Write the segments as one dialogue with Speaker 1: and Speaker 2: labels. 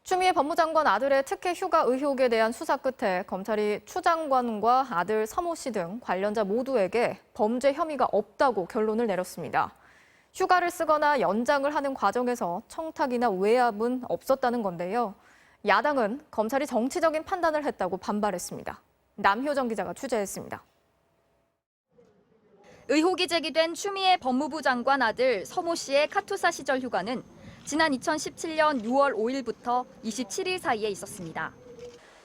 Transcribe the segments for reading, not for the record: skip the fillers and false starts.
Speaker 1: 추미애 법무장관 아들의 특혜 휴가 의혹에 대한 수사 끝에 검찰이 추 장관과 아들 서모 씨 등 관련자 모두에게 범죄 혐의가 없다고 결론을 내렸습니다. 휴가를 쓰거나 연장을 하는 과정에서 청탁이나 외압은 없었다는 건데요. 야당은 검찰이 정치적인 판단을 했다고 반발했습니다. 남효정 기자가 취재했습니다.
Speaker 2: 의혹이 제기된 추미애 법무부 장관 아들 서모 씨의 카투사 시절 휴가는 지난 2017년 6월 5일부터 27일 사이에 있었습니다.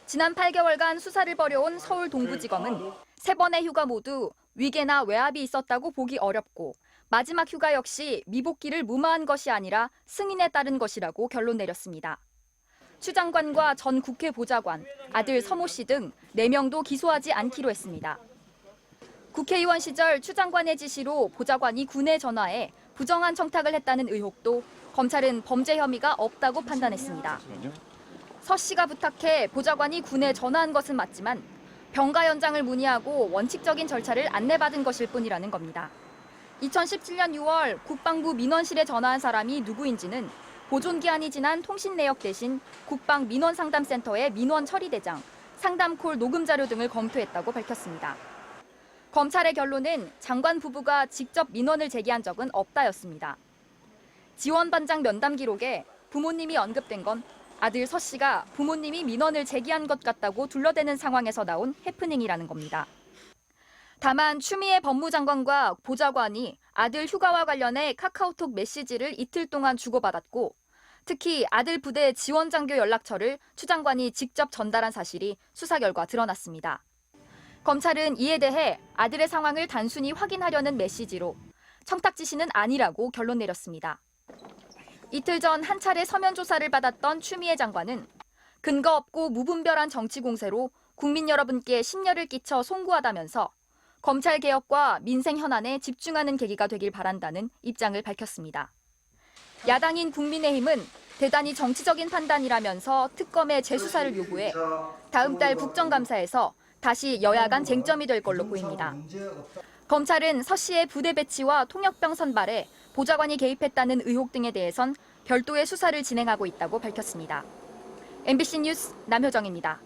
Speaker 2: 지난 8개월간 수사를 벌여온 서울 동부지검은 3번의 휴가 모두 위계나 외압이 있었다고 보기 어렵고 마지막 휴가 역시 미복귀를 무마한 것이 아니라 승인에 따른 것이라고 결론 내렸습니다. 추 장관과 전 국회 보좌관, 아들 서모 씨 등 4명도 기소하지 않기로 했습니다. 국회의원 시절 추 장관의 지시로 보좌관이 군에 전화해 부정한 청탁을 했다는 의혹도 검찰은 범죄 혐의가 없다고 판단했습니다. 서 씨가 부탁해 보좌관이 군에 전화한 것은 맞지만 병가 연장을 문의하고 원칙적인 절차를 안내받은 것일 뿐이라는 겁니다. 2017년 6월 국방부 민원실에 전화한 사람이 누구인지는 보존 기한이 지난 통신 내역 대신 국방 민원상담센터의 민원 처리대장, 상담콜 녹음 자료 등을 검토했다고 밝혔습니다. 검찰의 결론은 장관 부부가 직접 민원을 제기한 적은 없다였습니다. 지원반장 면담 기록에 부모님이 언급된 건 아들 서 씨가 부모님이 민원을 제기한 것 같다고 둘러대는 상황에서 나온 해프닝이라는 겁니다. 다만 추미애 법무장관과 보좌관이 아들 휴가와 관련해 카카오톡 메시지를 이틀 동안 주고받았고 특히 아들 부대 지원장교 연락처를 추 장관이 직접 전달한 사실이 수사 결과 드러났습니다. 검찰은 이에 대해 아들의 상황을 단순히 확인하려는 메시지로 청탁 지시는 아니라고 결론 내렸습니다. 이틀 전 한 차례 서면 조사를 받았던 추미애 장관은 근거 없고 무분별한 정치 공세로 국민 여러분께 심려를 끼쳐 송구하다면서 검찰 개혁과 민생 현안에 집중하는 계기가 되길 바란다는 입장을 밝혔습니다. 야당인 국민의힘은 대단히 정치적인 판단이라면서 특검의 재수사를 요구해 다음 달 국정감사에서 다시 여야 간 쟁점이 될 걸로 보입니다. 검찰은 서 씨의 부대 배치와 통역병 선발에 보좌관이 개입했다는 의혹 등에 대해선 별도의 수사를 진행하고 있다고 밝혔습니다. MBC 뉴스 남효정입니다.